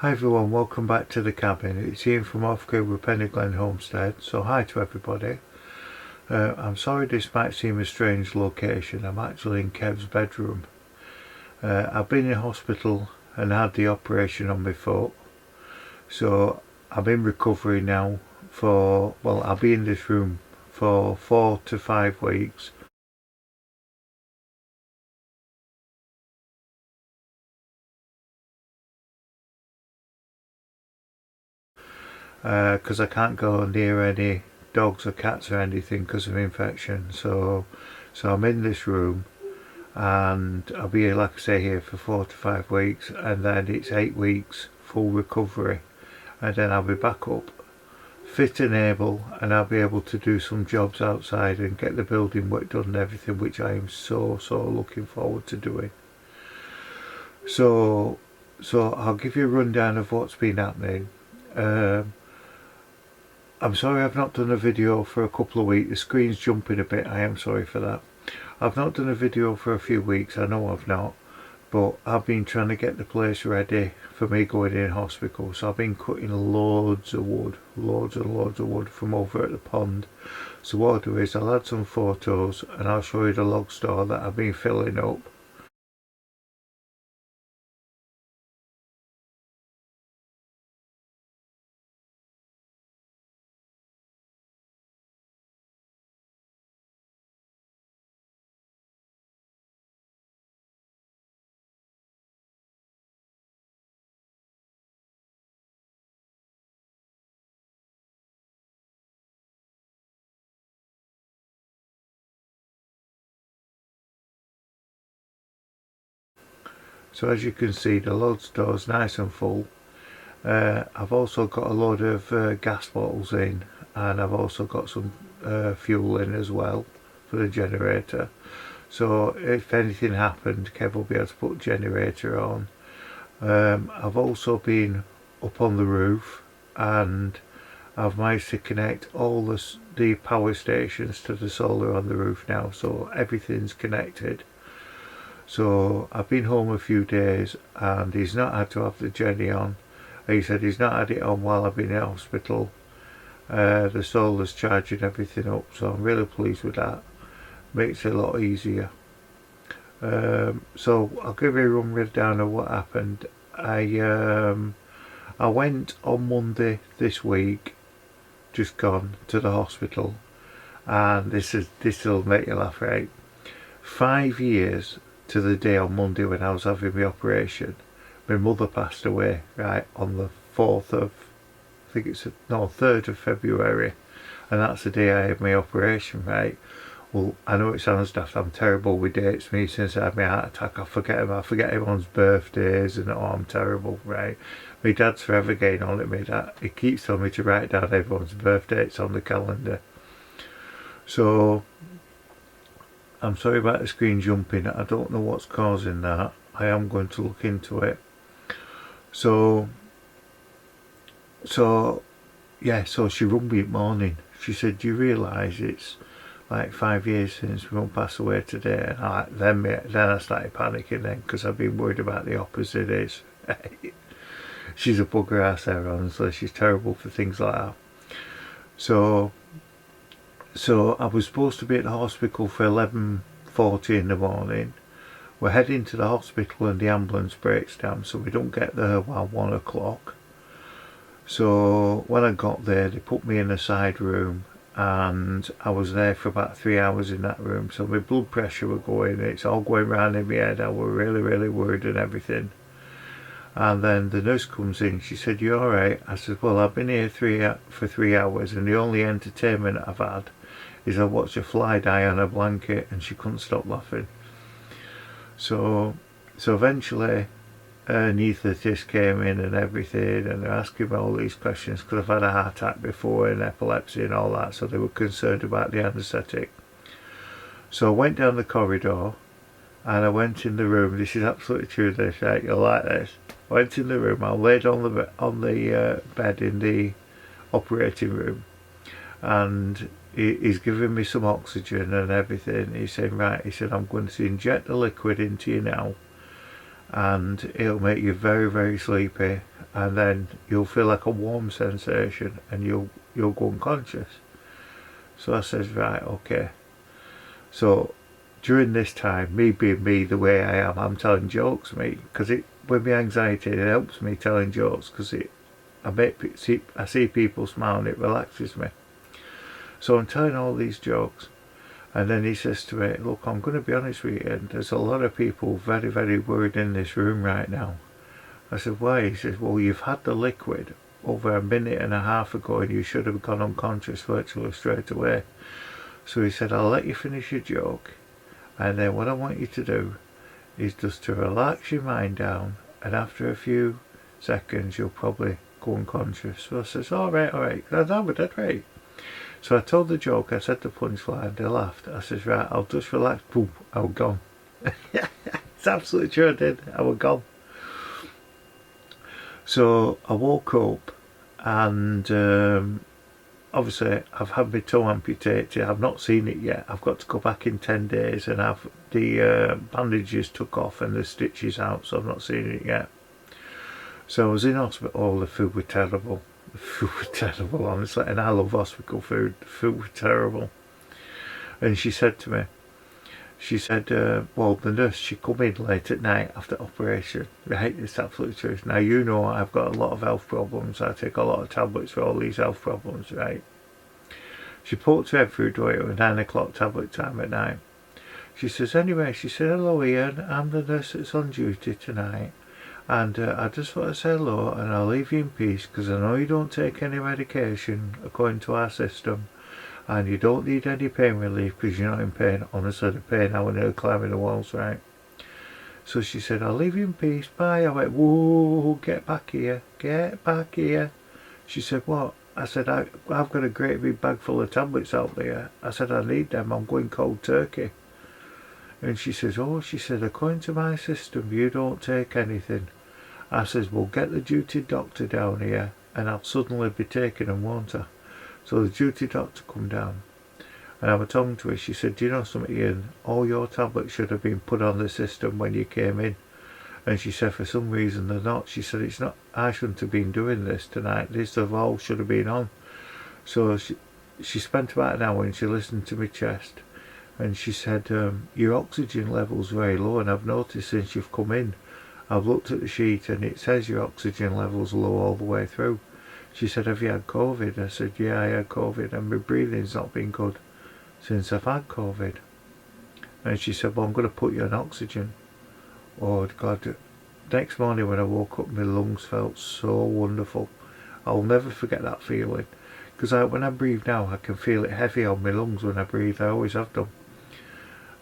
Hi everyone, welcome back to the cabin. It's Ian from Off-Grid with Peniglen Homestead. So hi to everybody. I'm sorry this might seem a strange location. I'm actually in Kev's bedroom. I've been in hospital and had the operation on my foot. So I'm in recovery now I'll be in this room for 4 to 5 weeks. Because I can't go near any dogs or cats or anything because of infection. So I'm in this room and I'll be, like I say, here for 4 to 5 weeks, and then it's 8 weeks full recovery, and then I'll be back up fit and able, and I'll be able to do some jobs outside and get the building work done and everything, which I am so looking forward to doing. So I'll give you a rundown of what's been happening. I'm sorry I've not done a video for a couple of weeks. The screen's jumping a bit, I am sorry for that. I've not done a video for a few weeks, I know I've not, but I've been trying to get the place ready for me going in hospital. So I've been cutting loads of wood, loads and loads of wood from over at the pond. So what I'll do is I'll add some photos and I'll show you the log store that I've been filling up. So as you can see, the load store's nice and full. I've also got a load of gas bottles in, and I've also got some fuel in as well for the generator. So if anything happened, Kev will be able to put generator on. I've also been up on the roof and I've managed to connect all the power stations to the solar on the roof now, so everything's connected. So I've been home a few days and he's not had to have the Jenny on. He said he's not had it on while I've been in hospital. The solar's charging everything up, so I'm really pleased with that. Makes it a lot easier. So I'll give you a rundown of what happened. I went on Monday this week, just gone, to the hospital, and this will make you laugh, right? 5 years to the day on Monday when I was having my operation. My mother passed away, right, on the 4th of, I think it's, no, 3rd of February, and that's the day I had my operation, right? Well, I know it sounds daft, I'm terrible with dates, me, since I had my heart attack, I forget everyone's birthdays, and oh, I'm terrible, right? My dad's forever getting on at me that he keeps telling me to write down everyone's birth dates on the calendar. So I'm sorry about the screen jumping, I don't know what's causing that. I am going to look into it. So yeah, so she rung me in the morning. She said, do you realise it's like 5 years since my mum passed away today? And then I started panicking then, because I've been worried about the opposite is. She's a bugger ass there, honestly. She's terrible for things like that. So I was supposed to be at the hospital for 11:40 in the morning. We're heading to the hospital and the ambulance breaks down, so we don't get there while 1 o'clock. So when I got there, they put me in a side room and I was there for about 3 hours in that room. So my blood pressure was going, it's all going round in my head. I was really worried and everything. And then the nurse comes in, she said, you alright? I said, well, I've been here for 3 hours and the only entertainment I've had is I watched a fly die on a blanket, and she couldn't stop laughing. So eventually anaesthetist came in and everything, and they're asking me all these questions because I've had a heart attack before and epilepsy and all that, so they were concerned about the anaesthetic. So I went down the corridor and I went in the room. This is absolutely true, this, right? You'll like this. I went in the room, I laid on the bed in the operating room, and he's giving me some oxygen and everything. He's saying, right, he said, I'm going to inject the liquid into you now, and it'll make you very, very sleepy, and then you'll feel like a warm sensation and you'll go unconscious. So I says, right, okay. So during this time, me being me the way I am, I'm telling jokes, mate, because with my anxiety, it helps me telling jokes, because I see people smile and it relaxes me. So I'm telling all these jokes, and then he says to me, look, I'm going to be honest with you, and there's a lot of people very, very worried in this room right now. I said, why? He says, well, you've had the liquid over a minute and a half ago and you should have gone unconscious virtually straight away. So he said, I'll let you finish your joke, and then what I want you to do is just to relax your mind down, and after a few seconds you'll probably go unconscious. So I says, alright, that's how we did, right? So I told the joke, I said the punchline, they laughed. I says, right, I'll just relax, boom, I was gone. It's absolutely true, I did, I was gone. So I woke up, and obviously I've had my toe amputated. I've not seen it yet. I've got to go back in 10 days and have the bandages took off and the stitches out, so I've not seen it yet. So I was in hospital. Oh, the food was terrible. The food was terrible, honestly, and I love hospital food. The food was terrible. And she said to me, she said, well, the nurse, she come in late at night after operation. Right, it's absolutely true. Now, you know I've got a lot of health problems. I take a lot of tablets for all these health problems, right? She poked her head through the door at 9 o'clock tablet time at night. She says, anyway, she said, hello Ian, I'm the nurse that's on duty tonight. And I just want to say hello, and I'll leave you in peace, because I know you don't take any medication according to our system. And you don't need any pain relief because you're not in pain. Honestly, the pain, I was nearly climbing the walls, right? So she said, I'll leave you in peace, bye. I went, whoa, get back here, get back here. She said, what? I said, I've got a great big bag full of tablets out there. I said, I need them, I'm going cold turkey. And she says, oh, she said, according to my system, you don't take anything. I says, well, get the duty doctor down here and I'll suddenly be taking them, won't I? So the duty doctor come down, and I was talking to her. She said, do you know something, Ian? All your tablets should have been put on the system when you came in. And she said, for some reason they're not. She said, it's not, I shouldn't have been doing this tonight. This of all should have been on. So she spent about an hour and she listened to my chest. And she said, your oxygen level's very low, and I've noticed since you've come in, I've looked at the sheet and it says your oxygen level's low all the way through. She said, have you had COVID? I said, yeah, I had COVID, and my breathing's not been good since I've had COVID. And she said, well, I'm going to put you on oxygen. Oh, God. Next morning when I woke up, my lungs felt so wonderful. I'll never forget that feeling. Because when I breathe now, I can feel it heavy on my lungs when I breathe. I always have done.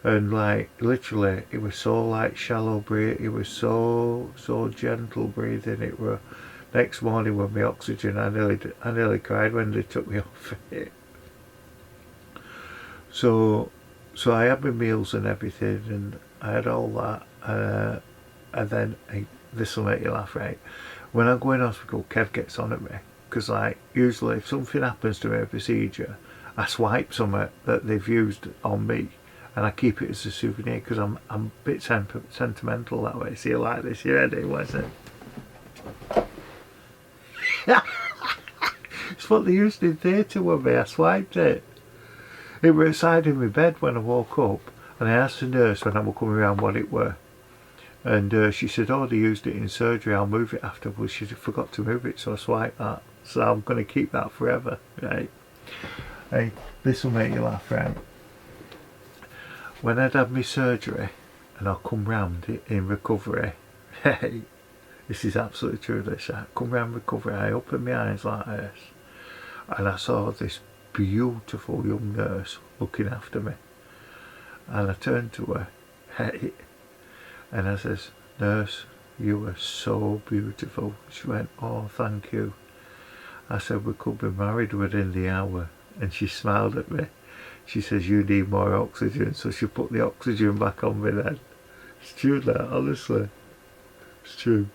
And like, literally, it was so like shallow breathing. It was so gentle breathing. It were... Next morning with my oxygen, I nearly cried when they took me off it. So I had my meals and everything, and I had all that. And then, this will make you laugh, right? When I go in hospital, Kev gets on at me, because like, usually if something happens to me, a procedure, I swipe something that they've used on me, and I keep it as a souvenir, because I'm a bit sentimental that way. See, you like this? You ready? What's it? It's what they used in theatre with me. I swiped it. It was inside in my bed when I woke up, and I asked the nurse when I was coming around what it were, and she said, oh, they used it in surgery, I'll move it after. Well, she forgot to move it, so I swiped that. So I'm going to keep that forever, right? Hey, this will make you laugh, right? When I'd had my surgery and I'll come round in recovery, hey, this is absolutely true, this. I come round recovery, I opened my eyes like this, and I saw this beautiful young nurse looking after me. And I turned to her, hey, and I says, nurse, you are so beautiful. She went, oh, thank you. I said, we could be married within the hour. And she smiled at me. She says, you need more oxygen. So she put the oxygen back on me then. It's true that, honestly. It's true.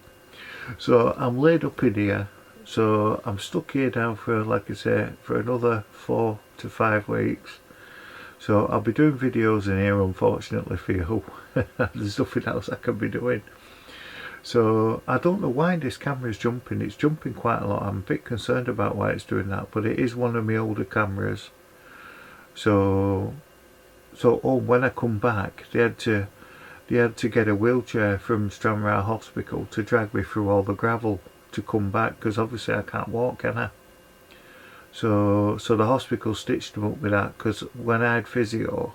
So I'm laid up in here. So I'm stuck here now for, like I say, for another 4 to 5 weeks. So I'll be doing videos in here, unfortunately for you. There's nothing else I can be doing. So I don't know why this camera is jumping. It's jumping quite a lot. I'm a bit concerned about why it's doing that, but it is one of my older cameras. So when I come back, they had to get a wheelchair from Stranraer Hospital to drag me through all the gravel to come back, because obviously I can't walk, can I? So the hospital stitched them up with that, because when I had physio,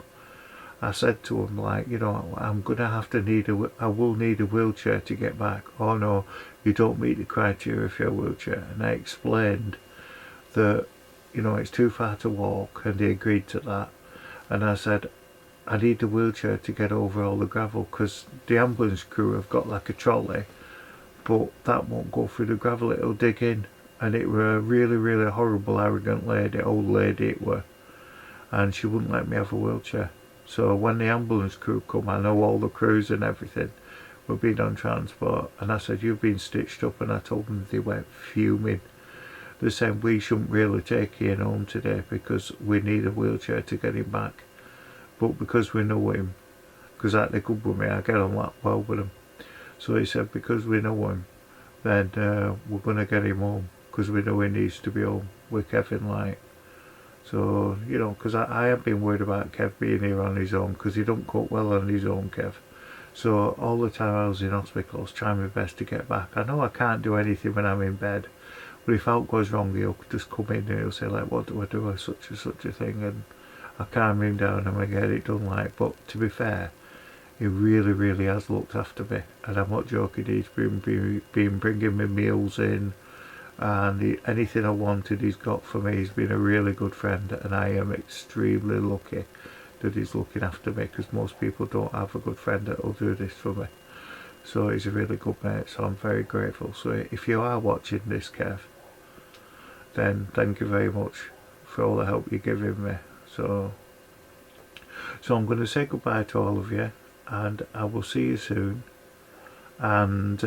I said to him, like, you know, I'm gonna have to I will need a wheelchair to get back. Oh no, you don't meet the criteria for a wheelchair. And I explained that, you know, it's too far to walk, and they agreed to that. And I said, I need the wheelchair to get over all the gravel, because the ambulance crew have got like a trolley, but that won't go through the gravel, it'll dig in. And it were a really, really horrible, arrogant lady, old lady it were, and she wouldn't let me have a wheelchair. So when the ambulance crew come, I know all the crews and everything were being on transport, and I said, you've been stitched up, and I told them, they went fuming. They said, we shouldn't really take Ian home today because we need a wheelchair to get him back. But because we know him, because they're good with me, I get on that well with him. So he said, because we know him, then we're going to get him home, because we know he needs to be home with Kevin, like. So, you know, because I have been worried about Kev being here on his own, because he don't cope well on his own, Kev. So all the time I was in hospital, I was trying my best to get back. I know I can't do anything when I'm in bed, but if out goes wrong, he'll just come in and he'll say, like, what do I do, or such a thing, and I calm him down and I get it done, like. But to be fair, he really, really has looked after me, and I'm not joking. He's been bringing me meals in, and anything I wanted he's got for me. He's been a really good friend, and I am extremely lucky that he's looking after me, because most people don't have a good friend that will do this for me. So he's a really good mate, so I'm very grateful. So if you are watching this, Kev, then thank you very much for all the help you're giving me. So I'm going to say goodbye to all of you, and I will see you soon. And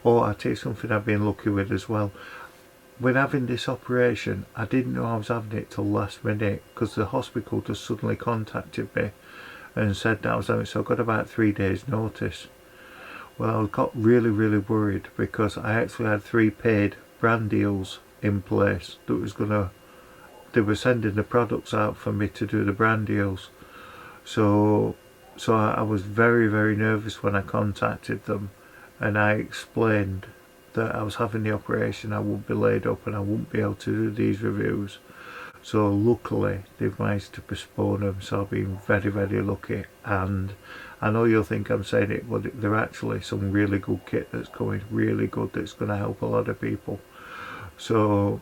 I'll tell you something I've been lucky with as well. When having this operation, I didn't know I was having it till last minute, because the hospital just suddenly contacted me and said that I was having it, so I got about 3 days notice. Well, I got really, really worried, because I actually had 3 paid brand deals in place that they were sending the products out for me to do the brand deals. So I was very, very nervous when I contacted them, and I explained that I was having the operation, I would be laid up and I wouldn't be able to do these reviews. So luckily they've managed to postpone them, so I've been very, very lucky. And I know you'll think I'm saying it, but they're actually some really good kit that's coming, really good, that's going to help a lot of people. So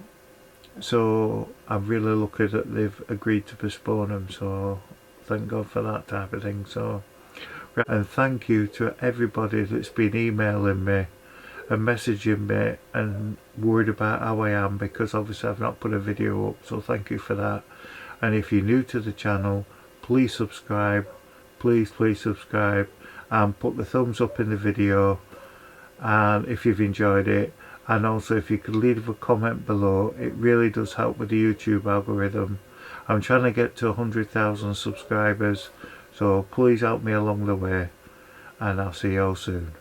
I'm really lucky that they've agreed to postpone them, so thank God for that type of thing. So, and thank you to everybody that's been emailing me and messaging me and worried about how I am, because obviously I've not put a video up, so thank you for that. And if you're new to the channel, please subscribe, please subscribe, and put the thumbs up in the video, and if you've enjoyed it. And also, if you could leave a comment below, it really does help with the YouTube algorithm. I'm trying to get to 100,000 subscribers, so please help me along the way, and I'll see you all soon.